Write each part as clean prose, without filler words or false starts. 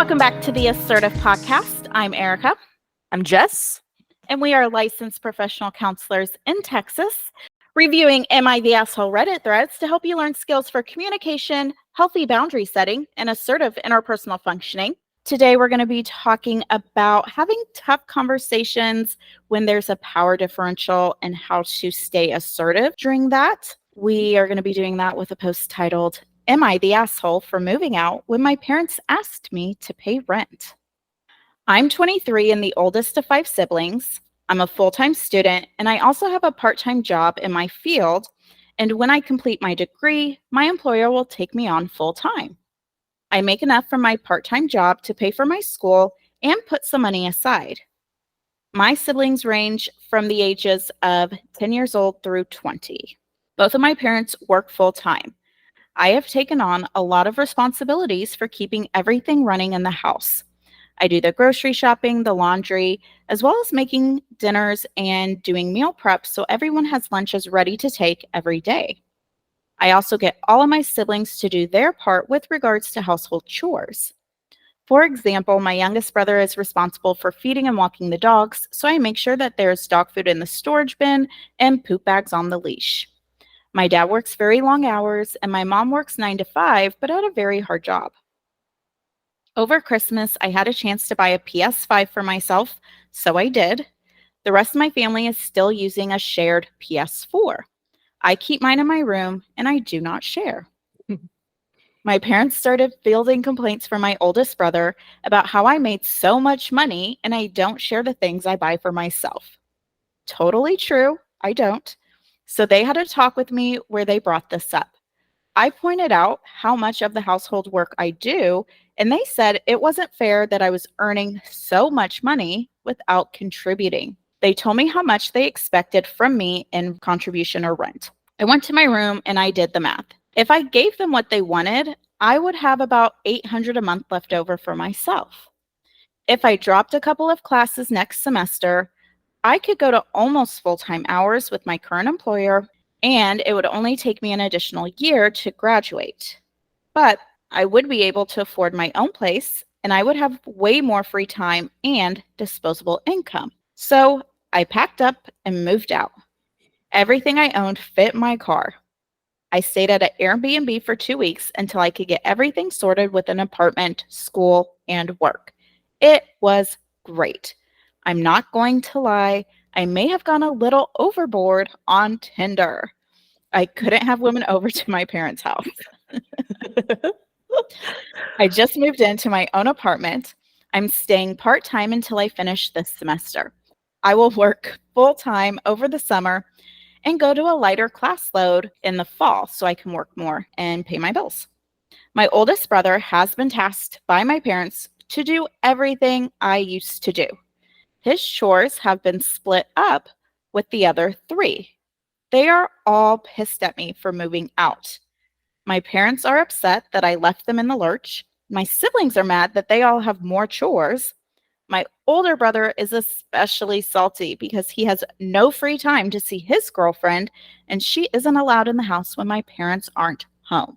Welcome back to the Assertive Podcast. I'm Erica. I'm Jess. And we are licensed professional counselors in Texas, reviewing Am I the Asshole Reddit threads to help you learn skills for communication, healthy boundary setting, and assertive interpersonal functioning. Today, we're going to be talking about having tough conversations when there's a power differential and how to stay assertive during that. We are going to be doing that with a post titled, Am I the Asshole for Moving Out When My Parents Asked Me to Pay Rent? I'm 23 and the oldest of 5 siblings. I'm a full-time student, and I also have a part-time job in my field. And when I complete my degree, my employer will take me on full-time. I make enough from my part-time job to pay for my school and put some money aside. My siblings range from the ages of 10 years old through 20. Both of my parents work full-time. I have taken on a lot of responsibilities for keeping everything running in the house. I do the grocery shopping, the laundry, as well as making dinners and doing meal prep so everyone has lunches ready to take every day. I also get all of my siblings to do their part with regards to household chores. For example, my youngest brother is responsible for feeding and walking the dogs, so I make sure that there's dog food in the storage bin and poop bags on the leash. My dad works very long hours, and my mom works 9 to 5, but at a very hard job. Over Christmas, I had a chance to buy a PS5 for myself, so I did. The rest of my family is still using a shared PS4. I keep mine in my room, and I do not share. My parents started fielding complaints from my oldest brother about how I made so much money and I don't share the things I buy for myself. Totally true, I don't. So they had a talk with me where they brought this up. I pointed out how much of the household work I do, and they said it wasn't fair that I was earning so much money without contributing. They told me how much they expected from me in contribution or rent. I went to my room and I did the math. If I gave them what they wanted, I would have about $800 a month left over for myself. If I dropped a couple of classes next semester, I could go to almost full-time hours with my current employer, and it would only take me an additional year to graduate. But I would be able to afford my own place, and I would have way more free time and disposable income. So I packed up and moved out. Everything I owned fit my car. I stayed at an Airbnb for 2 weeks until I could get everything sorted with an apartment, school, and work. It was great. I'm not going to lie. I may have gone a little overboard on Tinder. I couldn't have women over to my parents' house. I just moved into my own apartment. I'm staying part-time until I finish this semester. I will work full-time over the summer and go to a lighter class load in the fall so I can work more and pay my bills. My oldest brother has been tasked by my parents to do everything I used to do. His chores have been split up with the other 3. They are all pissed at me for moving out. My parents are upset that I left them in the lurch. My siblings are mad that they all have more chores. My older brother is especially salty because he has no free time to see his girlfriend, and she isn't allowed in the house when my parents aren't home.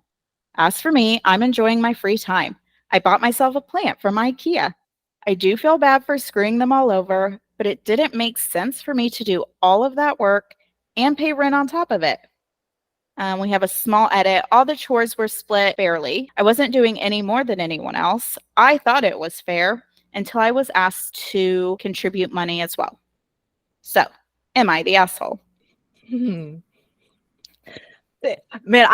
As for me, I'm enjoying my free time. I bought myself a plant from IKEA. I do feel bad for screwing them all over, but it didn't make sense for me to do all of that work and pay rent on top of it. We have a small edit. All the chores were split fairly. I wasn't doing any more than anyone else. I thought it was fair until I was asked to contribute money as well. So, am I the asshole? Man,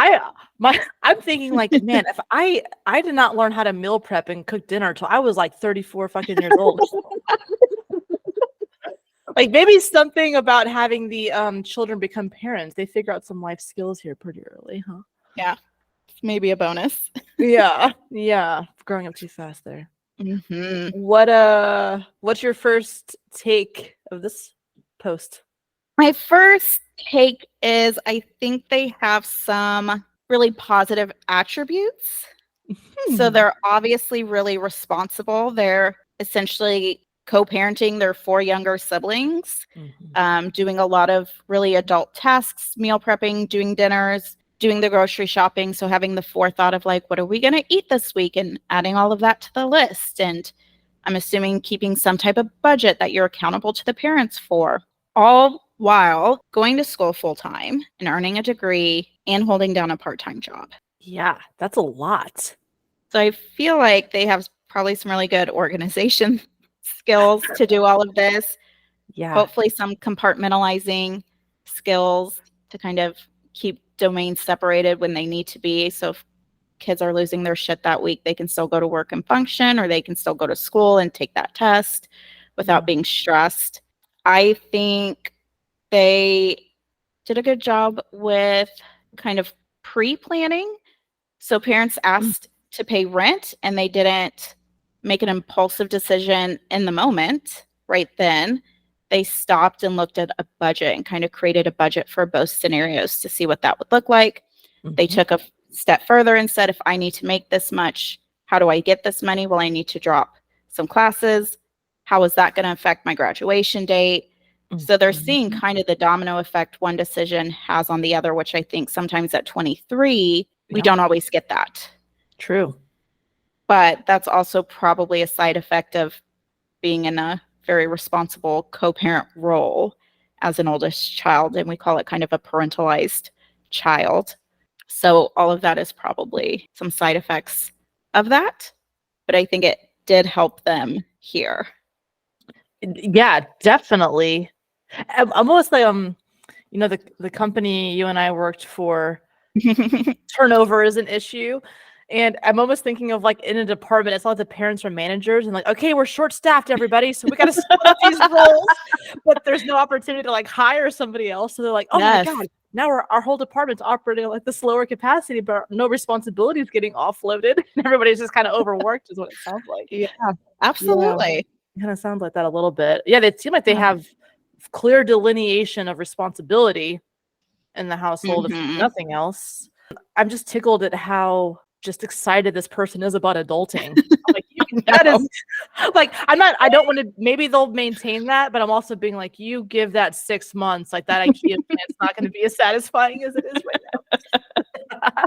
I'm thinking like, man, if I did not learn how to meal prep and cook dinner until I was like 34 fucking years old. Like maybe something about having the children become parents. They figure out some life skills here pretty early, huh? Yeah, maybe a bonus. Yeah. Growing up too fast there. Mm-hmm. What's your first take of this post? My first take is I think they have some really positive attributes. So they're obviously really responsible. They're essentially co-parenting their 4 younger siblings, doing a lot of really adult tasks, meal prepping, doing dinners, doing the grocery shopping. So having the forethought of like, what are we going to eat this week, and adding all of that to the list. And I'm assuming keeping some type of budget that you're accountable to the parents for, all while going to school full time and earning a degree and holding down a part-time job. Yeah, that's a lot. So I feel like they have probably some really good organization skills to do all of this. Yeah. Hopefully some compartmentalizing skills to kind of keep domains separated when they need to be. So if kids are losing their shit that week, they can still go to work and function, or they can still go to school and take that test without being stressed. I think they did a good job with kind of pre-planning. So parents asked to pay rent, and they didn't make an impulsive decision in the moment right then. They stopped and looked at a budget and kind of created a budget for both scenarios to see what that would look like. They took a step further and said, if I need to make this much, how do I get this money? Well, I need to drop some classes. How is that going to affect my graduation date? So they're seeing kind of the domino effect one decision has on the other, which I think sometimes at 23, we don't always get that. True. But that's also probably a side effect of being in a very responsible co-parent role as an oldest child. And we call it kind of a parentalized child. So all of that is probably some side effects of that. But I think it did help them here. Yeah, definitely. I'm almost like, you know, the company you and I worked for, turnover is an issue. And I'm almost thinking of like in a department, it's all the parents or managers and like, okay, we're short staffed, everybody. So we got to split up these roles, but there's no opportunity to like hire somebody else. So they're like, oh my God, now our whole department's operating at like the slower capacity, but no responsibility is getting offloaded. Everybody's just kind of overworked is what it sounds like. Yeah, absolutely. Yeah. Kind of sounds like that a little bit. Yeah, they seem like they have clear delineation of responsibility in the household, if nothing else. I'm just tickled at how just excited this person is about adulting. I'm like, that is like, I don't want to, maybe they'll maintain that, but I'm also being like, you give that 6 months, like that IKEA plan's not going to be as satisfying as it is right now.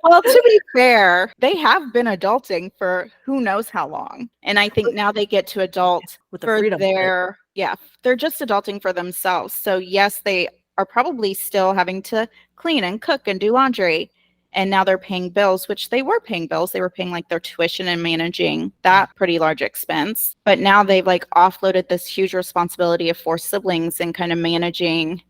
Well, to be fair, they have been adulting for who knows how long. And I think now they get to adult with the for freedom. they're just adulting for themselves. So yes, they are probably still having to clean and cook and do laundry. And now they're paying bills, which they were paying bills. They were paying like their tuition and managing that pretty large expense. But now they've like offloaded this huge responsibility of 4 siblings and kind of managing,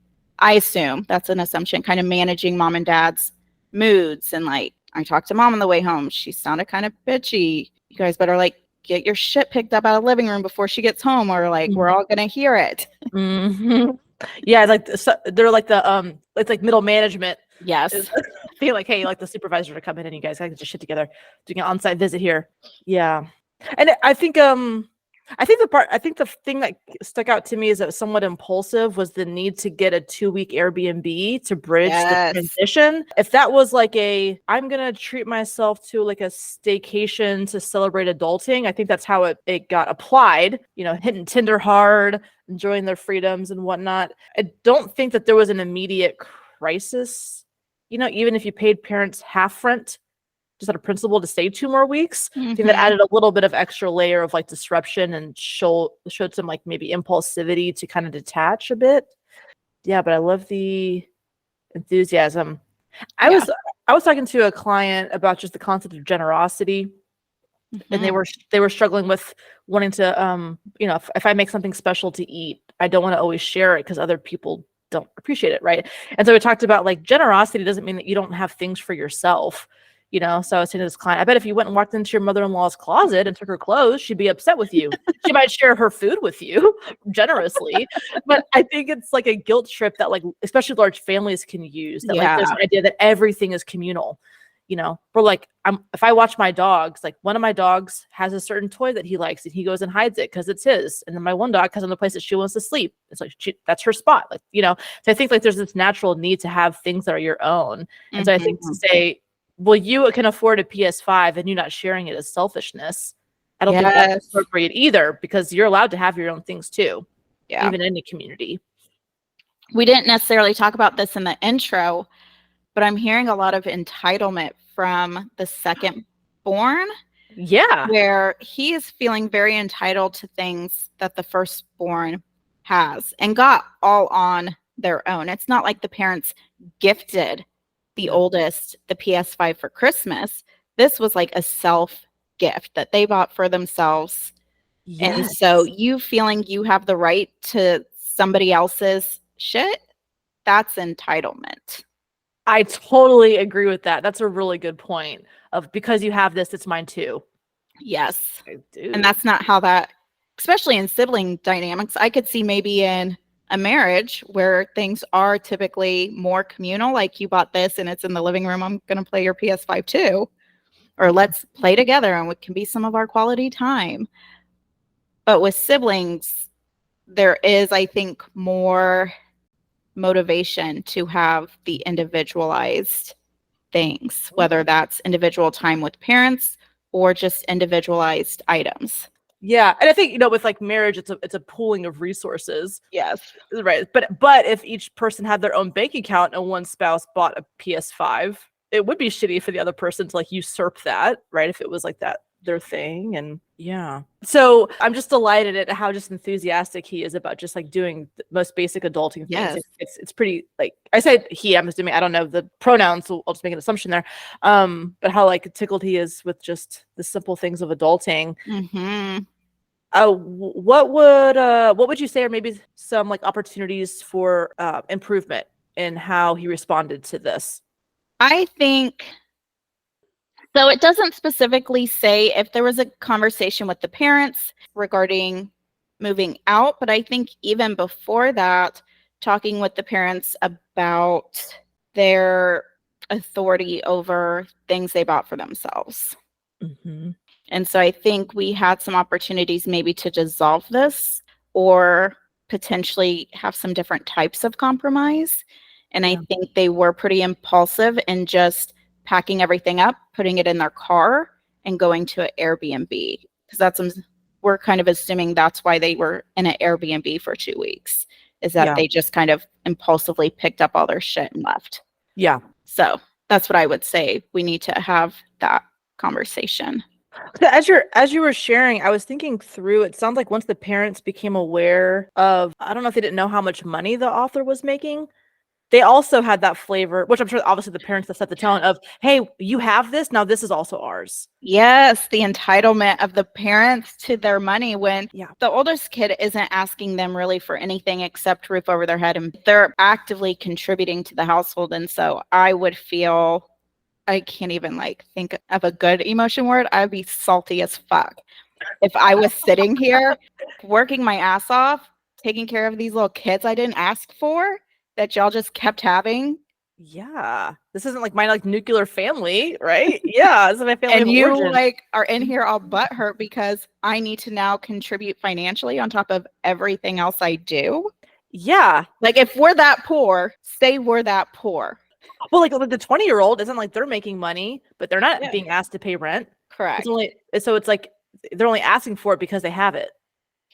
I assume that's an assumption, kind of managing mom and dad's moods. And like, I talked to mom on the way home. She sounded kind of bitchy. You guys better like get your shit picked up out of the living room before she gets home, or like we're all going to hear it. Yeah, like they're like the it's like middle management. Yes. I feel like, hey, like the supervisor to come in and you guys gotta get your shit together, doing an on-site visit here. Yeah. And I think the thing that stuck out to me is that was somewhat impulsive was the need to get a 2-week Airbnb to bridge the transition. If that was like I'm gonna treat myself to like a staycation to celebrate adulting, I think that's how it got applied, you know, hitting Tinder hard, enjoying their freedoms and whatnot. I don't think that there was an immediate crisis. You know, even if you paid parents half rent, just out of principle to stay 2 more weeks, I think that added a little bit of extra layer of like disruption and showed some like maybe impulsivity to kind of detach a bit. Yeah, but I love the enthusiasm. I was talking to a client about just the concept of generosity, and they were struggling with wanting to you know, if I make something special to eat, I don't want to always share it because other people don't appreciate it, right? And so we talked about like generosity doesn't mean that you don't have things for yourself, you know. So I was saying to this client, I bet if you went and walked into your mother-in-law's closet and took her clothes, she'd be upset with you. She might share her food with you generously, but I think it's like a guilt trip that like especially large families can use, that like there's an idea that everything is communal. You know, we're like, if I watch my dogs, like one of my dogs has a certain toy that he likes and he goes and hides it because it's his. And then my one dog has another place that she wants to sleep. It's like, that's her spot. Like, you know, so I think like there's this natural need to have things that are your own. And so I think to say, well, you can afford a PS5 and you not sharing it is selfishness. I don't think that's appropriate either, because you're allowed to have your own things too, even in the community. We didn't necessarily talk about this in the intro, but I'm hearing a lot of entitlement from the second born, Yeah. where he is feeling very entitled to things that the firstborn has and got all on their own. It's not like the parents gifted the oldest the PS5 for Christmas. This was like a self gift that they bought for themselves. And so Yes. you feeling you have the right to somebody else's shit, that's entitlement. I totally agree with that. That's a really good point of because you have this, it's mine too. Yes. I do. And that's not how that, especially in sibling dynamics, I could see maybe in a marriage where things are typically more communal, like you bought this and it's in the living room, I'm going to play your PS5 too. Or let's play together and it can be some of our quality time. But with siblings, there is, I think, more motivation to have the individualized things, whether that's individual time with parents or just individualized items. Yeah, and I think with like marriage, it's a pooling of resources, Yes. right? But if each person had their own bank account and one spouse bought a PS5, it would be shitty for the other person to like usurp that, right? If it was like that their thing, and yeah. So I'm just delighted at how just enthusiastic he is about just like doing the most basic adulting things. Yes. It's pretty like I said he. I'm assuming I don't know the pronouns, so I'll just make an assumption there. But how like tickled he is with just the simple things of adulting. Mm-hmm. What would you say are maybe some like opportunities for improvement in how he responded to this? I think so. It doesn't specifically say if there was a conversation with the parents regarding moving out, but I think even before that, talking with the parents about their authority over things they bought for themselves. Mm-hmm. And so I think we had some opportunities maybe to dissolve this or potentially have some different types of compromise. And I think they were pretty impulsive in just packing everything up, putting it in their car, and going to an Airbnb. Because we're kind of assuming that's why they were in an Airbnb for 2 weeks, is that they just kind of impulsively picked up all their shit and left. Yeah. So that's what I would say. We need to have that conversation. So as you were sharing, I was thinking through, it sounds like once the parents became aware of, I don't know if they didn't know how much money the author was making, they also had that flavor, which I'm sure obviously the parents that set the tone of, hey, you have this, now this is also ours. Yes, the entitlement of the parents to their money when Yeah. the oldest kid isn't asking them really for anything except roof over their head, and they're actively contributing to the household. And so I would feel, I can't even like think of a good emotion word. I'd be salty as fuck if I was sitting here working my ass off, taking care of these little kids I didn't ask for, that y'all just kept having. Yeah. This isn't like my like nuclear family, right? Yeah. This is my family And of you origin. like are in here all butthurt because I need to now contribute financially on top of everything else I do. Yeah. Like if we're that poor, say we're that poor. Well, like the 20-year-old isn't like they're making money, but they're not Yeah. being asked to pay rent. Correct. So it's like they're only asking for it because they have it.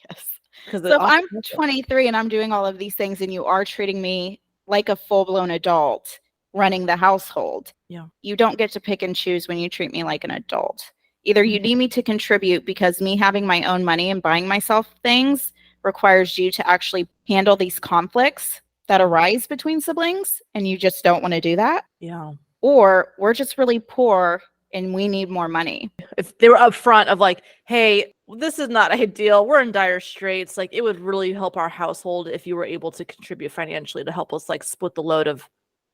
Yes. Because So if I'm 23 and I'm doing all of these things and you are treating me like a full-blown adult running the household, you don't get to pick and choose when you treat me like an adult. Either you need me to contribute because me having my own money and buying myself things requires you to actually handle these conflicts that arise between siblings, and you just don't want to do that. Yeah. Or we're just really poor and we need more money. If they were upfront of like, hey, this is not ideal, we're in dire straits, like it would really help our household if you were able to contribute financially to help us like split the load of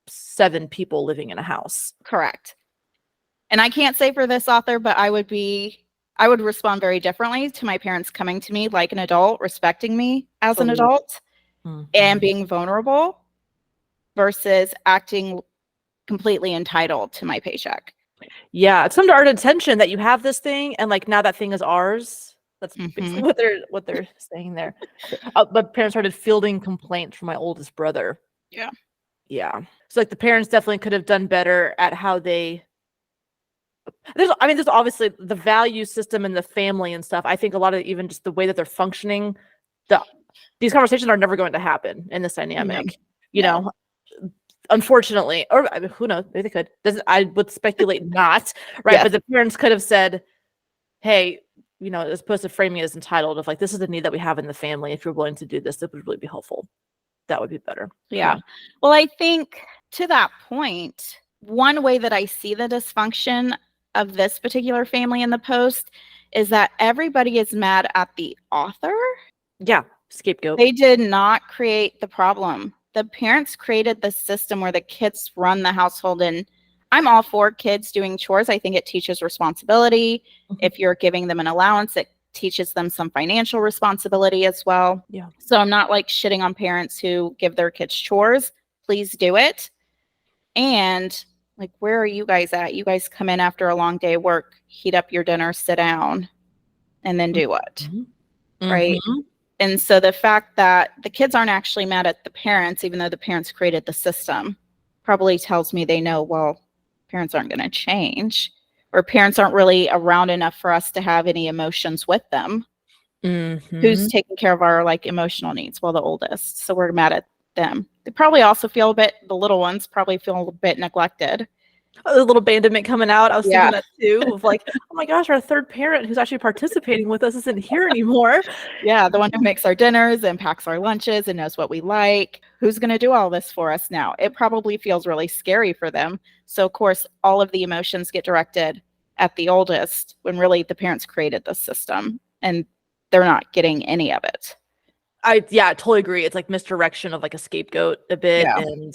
7 people living in a house. Correct. And I can't say for this author, but I would respond very differently to my parents coming to me like an adult, respecting me as an adult, and being vulnerable versus acting completely entitled to my paycheck. Yeah, it's come to our attention that you have this thing, and like now that thing is ours. That's basically what they're saying there. But parents started fielding complaints from my oldest brother. Yeah. So like the parents definitely could have done better at how they. There's obviously the value system in the family and stuff. I think a lot of even just the way that they're functioning, these conversations are never going to happen in this dynamic. You know, unfortunately, or I mean, who knows, maybe they could. I would speculate not, right? Yes. But the parents could have said, hey, as opposed to framing it as entitled, of like, this is a need that we have in the family. If you're willing to do this, that would really be helpful. That would be better. Yeah. Well, I think to that point, one way that I see the dysfunction of this particular family in the post is that everybody is mad at the author. Yeah. Scapegoat. They did not create the problem. The parents created the system where the kids run the household, and I'm all for kids doing chores. I think it teaches responsibility. If you're giving them an allowance, it teaches them some financial responsibility as well. Yeah. So I'm not like shitting on parents who give their kids chores. Please do it. And like, where are you guys at? You guys come in after a long day of work, heat up your dinner, sit down, and then do what? Right? And so the fact that the kids aren't actually mad at the parents, even though the parents created the system, probably tells me they know, well, parents aren't going to change, or parents aren't really around enough for us to have any emotions with them. Who's taking care of our like emotional needs? Well, the oldest. So we're mad at them. They probably also feel the little ones probably feel a bit neglected. The little abandonment coming out. I was thinking that too, of like, oh my gosh, our third parent who's actually participating with us isn't here anymore. Yeah, the one who makes our dinners and packs our lunches and knows what we like. Who's going to do all this for us now? It probably feels really scary for them. So, of course, all of the emotions get directed at the oldest when really the parents created the system and they're not getting any of it. I totally agree. It's like misdirection of like a scapegoat a bit. Yeah. And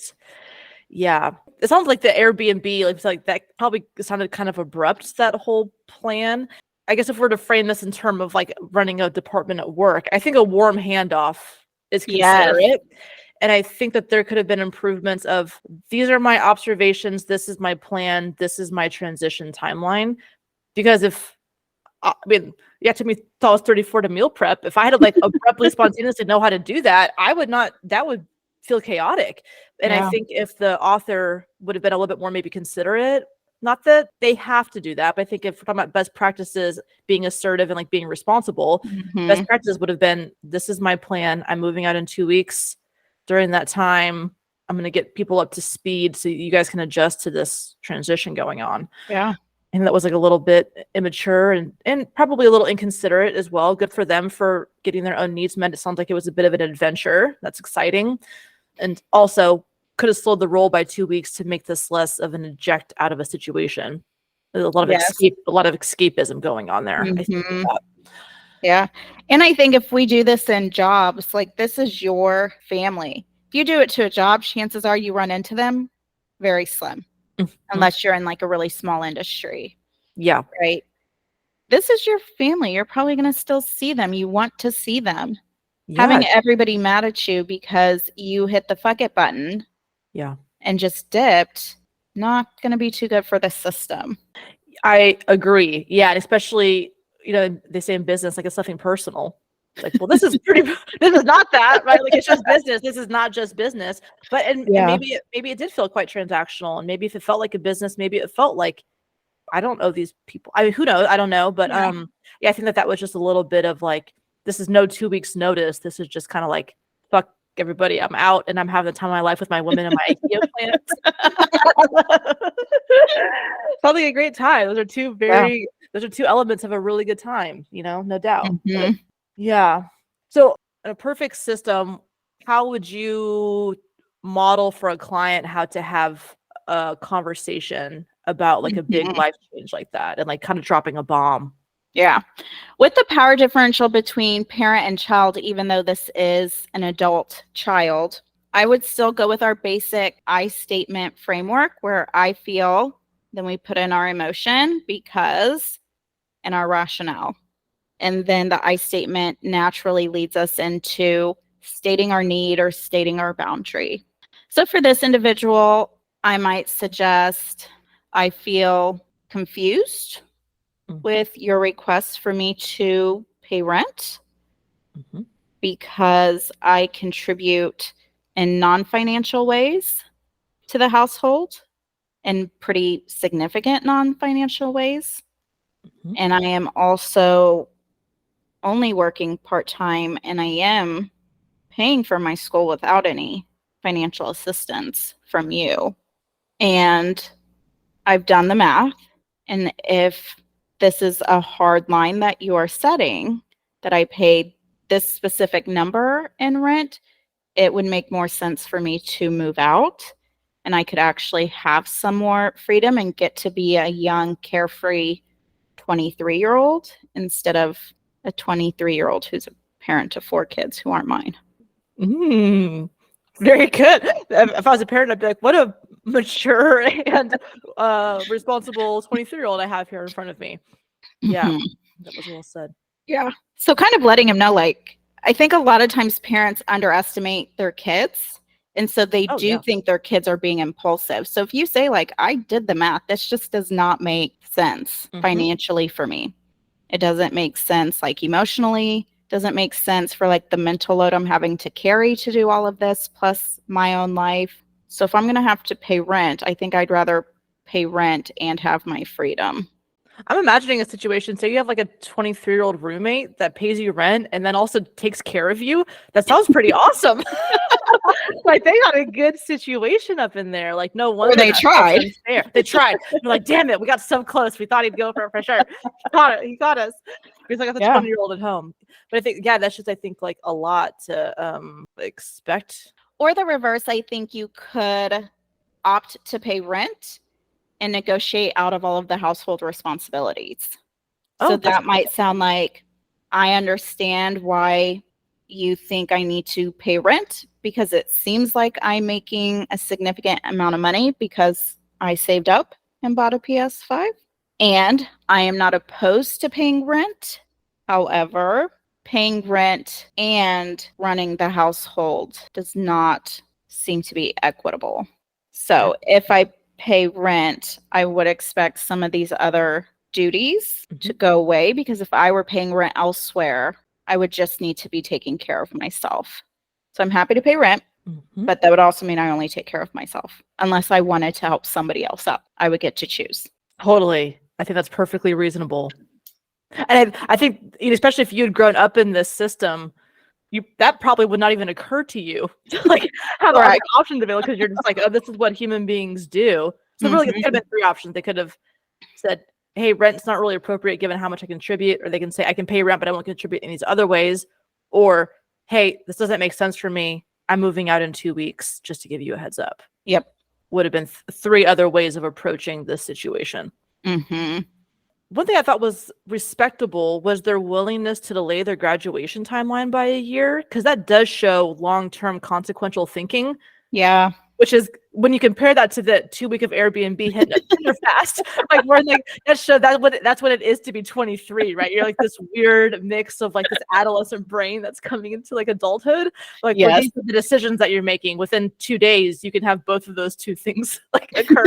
yeah, it sounds like the Airbnb, like that probably sounded kind of abrupt, that whole plan. I guess if we're to frame this in terms of like running a department at work, I think a warm handoff is considerate. And I think that there could have been improvements of, these are my observations, this is my plan, this is my transition timeline. Because if, I mean, yeah, it took me till I was 34 to meal prep. If I had to like abruptly spontaneously know how to do that, that would feel chaotic. And I think if the author would have been a little bit more maybe considerate, not that they have to do that, but I think if we're talking about best practices, being assertive and like being responsible, best practices would have been, this is my plan. I'm moving out in 2 weeks. During that time, I'm going to get people up to speed so you guys can adjust to this transition going on. Yeah. And that was like a little bit immature and probably a little inconsiderate as well. Good for them for getting their own needs met. It sounds like it was a bit of an adventure. That's exciting. And also could have slowed the roll by 2 weeks to make this less of an eject out of a situation. There's a lot of escapism going on there. I think that. Yeah. And I think if we do this in jobs, like this is your family. If you do it to a job, chances are you run into them very slim. Unless you're in like a really small industry. Yeah. Right. This is your family. You're probably going to still see them. You want to see them. Yeah. Having everybody mad at you because you hit the fuck it button. Yeah. And just dipped. Not going to be too good for the system. I agree. Yeah. And especially, they say in business, like it's nothing personal. Like, well, this is not that, right? Like it's just business. This is not just business. But and maybe it did feel quite transactional. And maybe if it felt like a business, maybe it felt like, I don't owe these people. I mean, who knows? I don't know. But I think that was just a little bit of like, this is no 2 weeks notice. This is just kind of like, fuck everybody. I'm out and I'm having the time of my life with my women and my IKEA plants. Probably a great time. Those are two elements of a really good time, no doubt. But, yeah. So in a perfect system, how would you model for a client how to have a conversation about like a big life change like that and like kind of dropping a bomb? Yeah. With the power differential between parent and child, even though this is an adult child, I would still go with our basic I statement framework where I feel, then we put in our emotion, because, and our rationale. And then the I statement naturally leads us into stating our need or stating our boundary. So for this individual, I might suggest, I feel confused with your request for me to pay rent because I contribute in non-financial ways to the household, in pretty significant non-financial ways. And I am also only working part-time, and I am paying for my school without any financial assistance from you. And I've done the math. And if this is a hard line that you are setting, that I paid this specific number in rent, it would make more sense for me to move out, and I could actually have some more freedom and get to be a young, carefree 23-year-old instead of a 23-year-old who's a parent of 4 kids who aren't mine. Very good. If I was a parent, I'd be like, what a mature and responsible 23-year-old I have here in front of me. Yeah, that was well said. Yeah. So kind of letting him know, like, I think a lot of times parents underestimate their kids. And so they do think their kids are being impulsive. So if you say, like, I did the math, this just does not make sense financially for me. It doesn't make sense, like, emotionally, doesn't make sense for, like, the mental load I'm having to carry to do all of this, plus my own life. So if I'm going to have to pay rent, I think I'd rather pay rent and have my freedom. I'm imagining a situation. So you have like a 23-year-old roommate that pays you rent and then also takes care of you. That sounds pretty awesome. Like they got a good situation up in there. Like no wonder they tried. They tried. They're like, damn it, we got so close. We thought he'd go for it for sure. He got us. Because I got the 20-year-old at home. But I think, that's just, I think, like a lot to expect. Or the reverse, I think you could opt to pay rent and negotiate out of all of the household responsibilities. So that might sound like, I understand why you think I need to pay rent because it seems like I'm making a significant amount of money because I saved up and bought a PS5. And I am not opposed to paying rent. However, paying rent and running the household does not seem to be equitable. So if I pay rent, I would expect some of these other duties to go away, because if I were paying rent elsewhere, I would just need to be taking care of myself. So I'm happy to pay rent, but that would also mean I only take care of myself. Unless I wanted to help somebody else out, I would get to choose. Totally. I think that's perfectly reasonable. And I think, especially if you had grown up in this system, that probably would not even occur to you to like have other options available, because you're just like, oh, this is what human beings do. So really, it could have been 3 options. They could have said, hey, rent's not really appropriate given how much I contribute, or they can say, I can pay rent, but I won't contribute in these other ways, or hey, this doesn't make sense for me. I'm moving out in 2 weeks, just to give you a heads up. Yep. Would have been 3 other ways of approaching this situation. One thing I thought was respectable was their willingness to delay their graduation timeline by a year, because that does show long-term consequential thinking. Yeah. Which is, when you compare that to the 2 week of Airbnb hitting a fast, like we're like, that's what it is to be 23, right? You're like this weird mix of like this adolescent brain that's coming into like adulthood. Like these are the decisions that you're making. Within 2 days, you can have both of those 2 things like occur.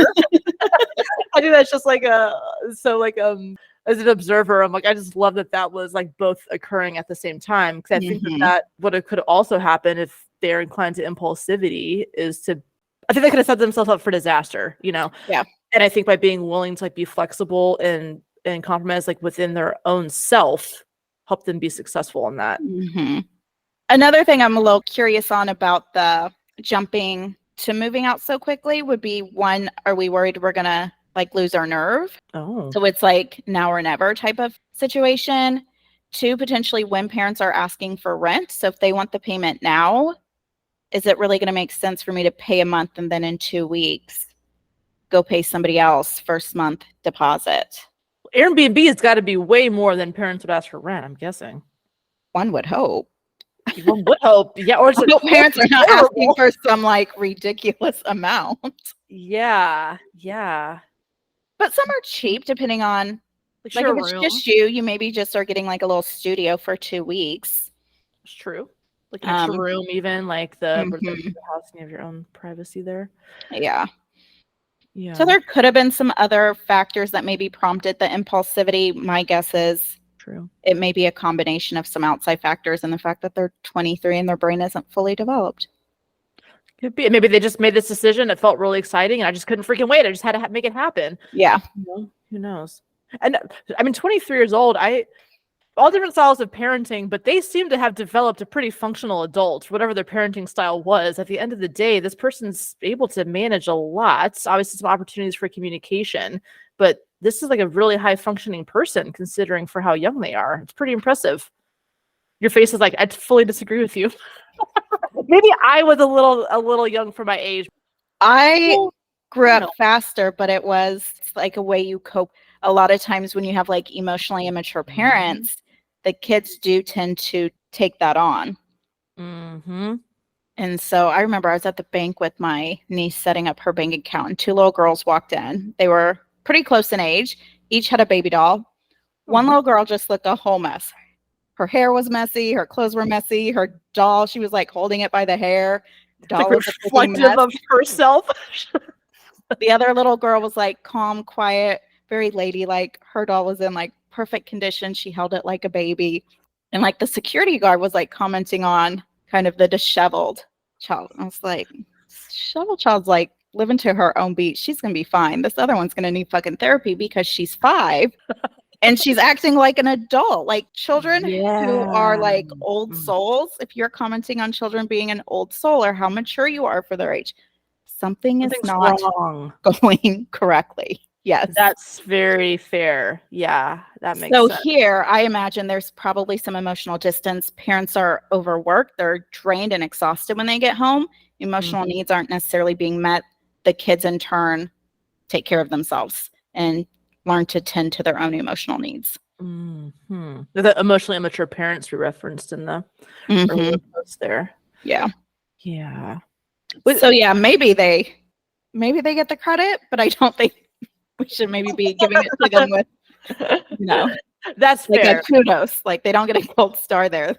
I think that's just like as an observer, I'm like, I just love that was like both occurring at the same time, because I think that what it could also happen if they're inclined to impulsivity is to, I think they could have set themselves up for disaster, Yeah. And I think by being willing to like be flexible and compromise like within their own self, help them be successful in that. Another thing I'm a little curious on about the jumping to moving out so quickly would be, one, are we worried we're going to like lose our nerve? So it's like now or never type of situation. 2, potentially when parents are asking for rent. So if they want the payment now, is it really going to make sense for me to pay a month and then in 2 weeks go pay somebody else first month deposit? Airbnb has got to be way more than parents would ask for rent, I'm guessing. One would hope. One would hope. Yeah. Or parents are not asking for some like ridiculous amount. Yeah. But some are cheap depending on, like if it's just you maybe just are getting like a little studio for 2 weeks. It's true. Like an extra room, even like the house, and you have your own privacy there. Yeah. So there could have been some other factors that maybe prompted the impulsivity. My guess is it may be a combination of some outside factors and the fact that they're 23 and their brain isn't fully developed. Could be. Maybe they just made this decision. It felt really exciting, and I just couldn't freaking wait. I just had to make it happen. Yeah. Who knows? And I mean, 23 years old. all different styles of parenting, but they seem to have developed a pretty functional adult, whatever their parenting style was. At the end of the day, this person's able to manage a lot, obviously some opportunities for communication, but this is like a really high functioning person considering for how young they are. It's pretty impressive. Your face is like, I fully disagree with you. Maybe I was a little young for my age. I grew I up don't know. faster, but it was like a way you cope. A lot of times when you have like emotionally immature parents, the kids do tend to take that on. Mm-hmm. And so I remember I was at the bank with my niece setting up her bank account, and two little girls walked in. They were pretty close in age, each had a baby doll. One little girl just looked a whole mess. Her hair was messy, her clothes were messy, her doll, she was like holding it by the hair. Doll Like was a freaking reflective mess. of herself. The other little girl was like calm, quiet, very ladylike. Her doll was in like perfect condition. She held it like a baby. And like the security guard was like commenting on kind of the disheveled child. I was like, disheveled child's like living to her own beat. She's going to be fine. This other one's going to need fucking therapy because she's 5 and she's acting like an adult. Like children who are like old souls, if you're commenting on children being an old soul or how mature you are for their age, something's not wrong. going correctly. Yes. That's very fair. Yeah, that makes So sense. here, I imagine there's probably some emotional distance. Parents are overworked. They're drained and exhausted when they get home. Emotional needs aren't necessarily being met. The kids, in turn, take care of themselves and learn to tend to their own emotional needs. Mm-hmm. The emotionally immature parents we referenced in the earlier post there. Yeah. Yeah. So yeah, maybe they get the credit, but I don't think we should maybe be giving it to them with, that's like fair. a kudos. Like they don't get a gold star there.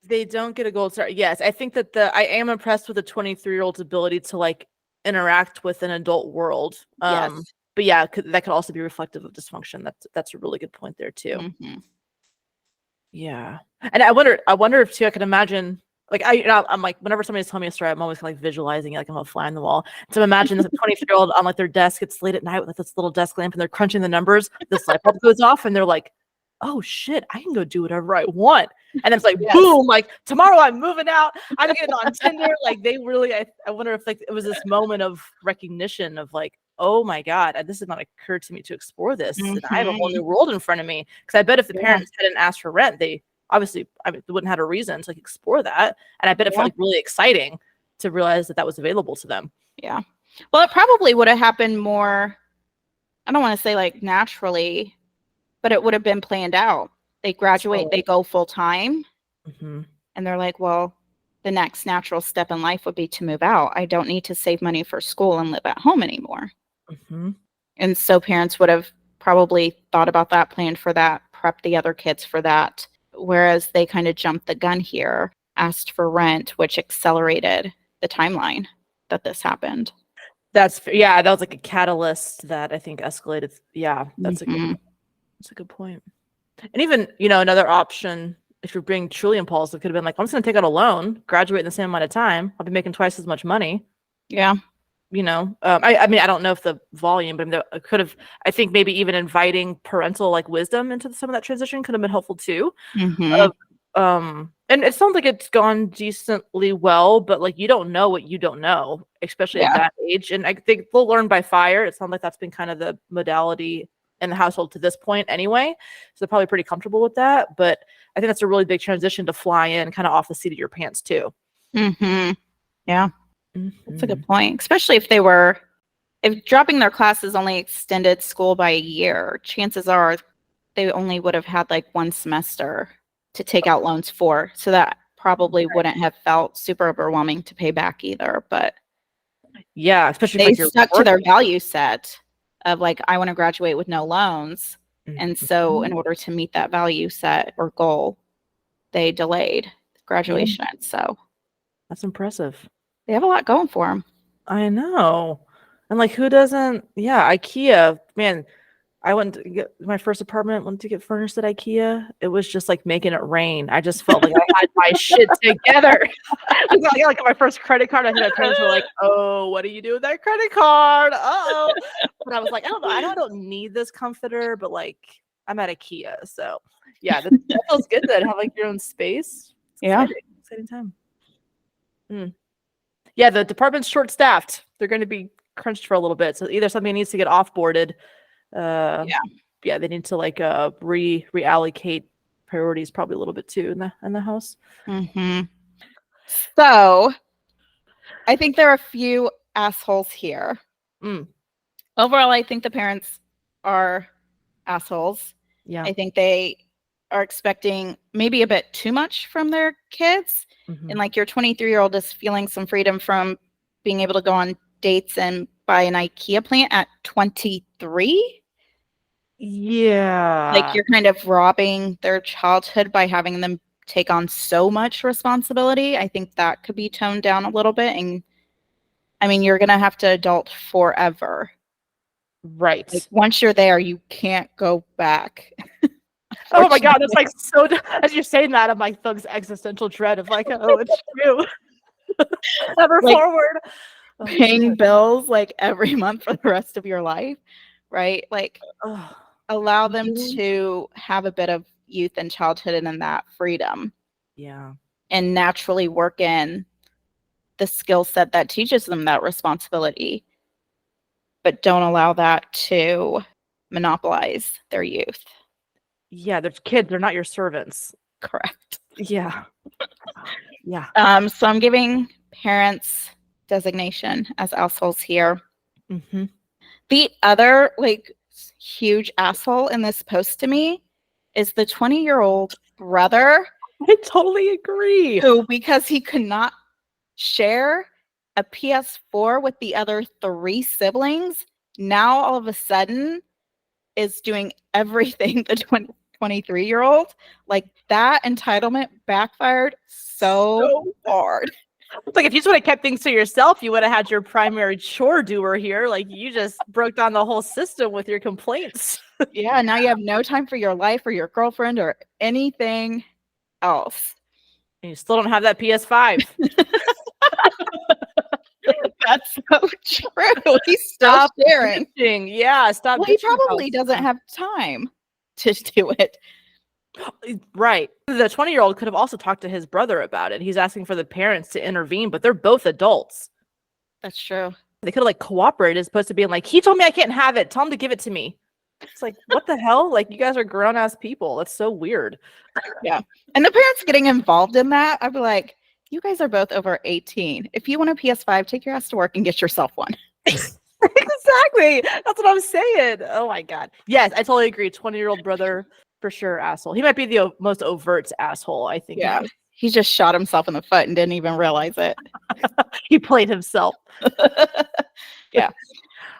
They don't get a gold star. Yes, I think that I am impressed with the 23-year-old's ability to like interact with an adult world. Yes. But yeah, that could also be reflective of dysfunction. That's a really good point there too. Mm-hmm. Yeah, and I wonder if too. I can imagine. Like I'm like whenever somebody's telling me a story, I'm always like visualizing it, like I'm a fly on the wall. So imagine this 23-year-old on like their desk. It's late at night with like, this little desk lamp, and they're crunching the numbers. This light bulb goes off, and they're like, "Oh shit, I can go do whatever I want." And it's like boom, like tomorrow I'm moving out. I'm getting on Tinder. Like they really. I wonder if like it was this moment of recognition of like, oh my god, this did not occur to me to explore this. And I have a whole new world in front of me. Because I bet if the parents hadn't asked for rent, they obviously, they wouldn't have a reason to like explore that. And I bet it felt like really exciting to realize that was available to them. Yeah. Well, it probably would have happened more, I don't want to say like naturally, but it would have been planned out. They graduate, they go full time, and they're like, well, the next natural step in life would be to move out. I don't need to save money for school and live at home anymore. And so parents would have probably thought about that, planned for that, prepped the other kids for that. Whereas they kind of jumped the gun here, asked for rent, which accelerated the timeline that this happened. That was like a catalyst that I think escalated. Yeah, that's a good point. And even, another option, if you're being truly impulsive, could have been like, I'm just going to take out a loan, graduate in the same amount of time. I'll be making twice as much money. Yeah. I mean, I don't know if the volume, but it could have, I think maybe even inviting parental like wisdom into some of that transition could have been helpful too. And it sounds like it's gone decently well, but like you don't know what you don't know, especially at that age. And I think they'll learn by fire. It sounds like that's been kind of the modality in the household to this point anyway. So they're probably pretty comfortable with that. But I think that's a really big transition to fly in kind of off the seat of your pants too. Yeah. That's a good point. Especially if dropping their classes only extended school by a year, chances are they only would have had like one semester to take out loans for. So that probably wouldn't have felt super overwhelming to pay back either. But yeah, especially they stuck to their value set of like, I want to graduate with no loans. And so in order to meet that value set or goal, they delayed graduation. So that's impressive. They have a lot going for them. I know. And like, who doesn't? Yeah, IKEA, man. I went to get my first apartment, went to get furnished at IKEA. It was just like making it rain. I just felt like I had my shit together. I got like my first credit card. I think my parents were like, "Oh, what do you do with that credit card?" Oh, but I was like, I don't know. I don't need this comforter, but like, I'm at IKEA, so yeah, that feels good to have like your own space. It's Yeah. exciting time. Yeah, the department's short-staffed. They're going to be crunched for a little bit, so either somebody needs to get offboarded. Yeah, they need to like reallocate priorities probably a little bit too in the house. So I think there are a few assholes here. Overall, I think the parents are assholes. Yeah. I think they are expecting maybe a bit too much from their kids. And like your 23-year-old is feeling some freedom from being able to go on dates and buy an IKEA plant at 23. Yeah. Like you're kind of robbing their childhood by having them take on so much responsibility. I think that could be toned down a little bit. And I mean, you're going to have to adult forever. Right. Like once you're there, you can't go back. Oh my God, that's like so. As you're saying that, I'm like Thug's existential dread of like, oh, it's true. Never like, forward. Paying bills like every month for the rest of your life, right? Like, allow them to have a bit of youth and childhood and then that freedom. Yeah. And naturally work in the skill set that teaches them that responsibility, but don't allow that to monopolize their youth. Yeah, they're kids. They're not your servants. Correct. Yeah. Yeah. So I'm giving parents designation as assholes here. The other like huge asshole in this post to me is the 20-year-old brother. I totally agree. Who, because he could not share a PS4 with the other 3 siblings, now all of a sudden is doing everything the 23-year-old. Like that entitlement backfired so hard. It's like if you just would have kept things to yourself, you would have had your primary chore doer here. Like you just broke down the whole system with your complaints. Yeah, now you have no time for your life or your girlfriend or anything else. And you still don't have that PS5. That's so true. He's still sharing. Yeah, stop. Well, he probably doesn't have time to do it. Right. The 20-year-old could have also talked to his brother about it. He's asking for the parents to intervene, but they're both adults. That's true. They could have like cooperated as opposed to being like, he told me I can't have it. Tell him to give it to me. It's like, what the hell? Like, you guys are grown-ass people. That's so weird. Yeah. And the parents getting involved in that, I'd be like, you guys are both over 18. If you want a PS5, take your ass to work and get yourself one. Exactly. That's what I'm saying. Oh my God. Yes, I totally agree. 20-year-old brother, for sure, asshole. He might be the most overt asshole, I think. Yeah. He just shot himself in the foot and didn't even realize it. He played himself. Yeah.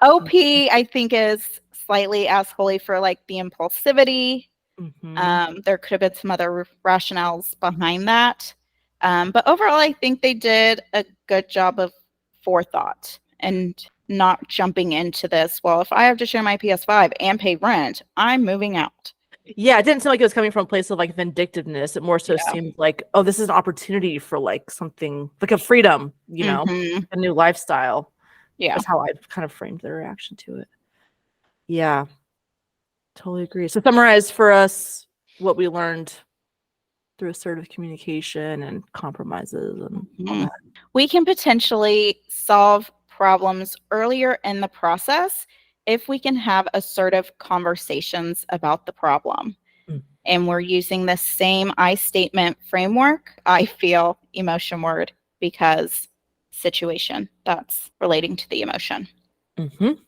OP, I think, is slightly assholey for like the impulsivity. There could have been some other rationales behind that. But overall, I think they did a good job of forethought and not jumping into this. Well, if I have to share my PS5 and pay rent, I'm moving out. Yeah, it didn't seem like it was coming from a place of like vindictiveness. It more so seemed like, oh, this is an opportunity for like something like a freedom, you know, a new lifestyle. Yeah. That's how I kind of framed the reaction to it. Yeah, totally agree. So summarize for us what we learned through assertive communication and compromises and all that. We can potentially solve problems earlier in the process if we can have assertive conversations about the problem. And we're using the same I statement framework, I feel, emotion word, because situation, that's relating to the emotion. The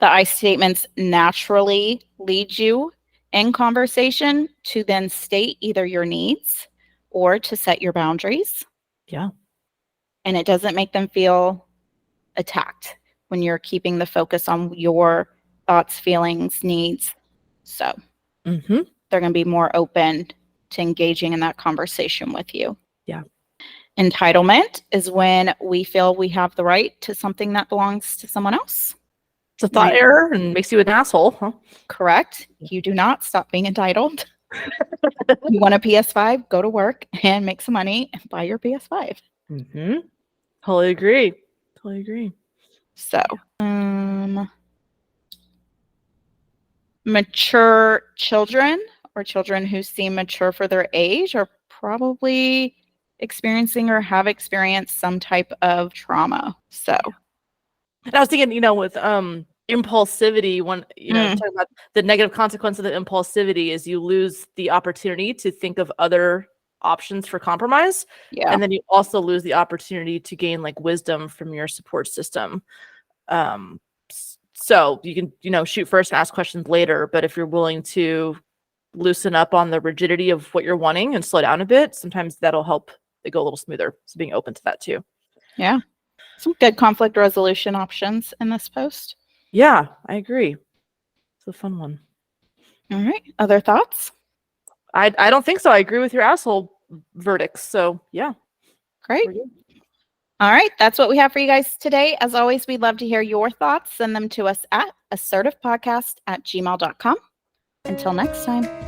I statements naturally lead you in conversation to then state either your needs or to set your boundaries. Yeah. And it doesn't make them feel attacked when you're keeping the focus on your thoughts, feelings, needs. So they're going to be more open to engaging in that conversation with you. Yeah. Entitlement is when we feel we have the right to something that belongs to someone else. It's a thought error and makes you an asshole, huh? Correct. You do not stop being entitled. You want a PS5, go to work and make some money and buy your PS5. Totally agree. Totally agree. So, Mature children or children who seem mature for their age are probably experiencing or have experienced some type of trauma. So, And I was thinking, with impulsivity, talking about the negative consequence of the impulsivity is you lose the opportunity to think of other options for compromise. yeah. And then you also lose the opportunity to gain like wisdom from your support system. So you can, shoot first and ask questions later. But if you're willing to loosen up on the rigidity of what you're wanting and slow down a bit, sometimes that'll help it go a little smoother. So being open to that too. Yeah. Some good conflict resolution options in this post. Yeah, I agree. It's a fun one. All right. Other thoughts? I don't think so. I agree with your asshole verdicts. So yeah. Great. All right. That's what we have for you guys today. As always, we'd love to hear your thoughts. Send them to us at assertivepodcast@gmail.com. Until next time.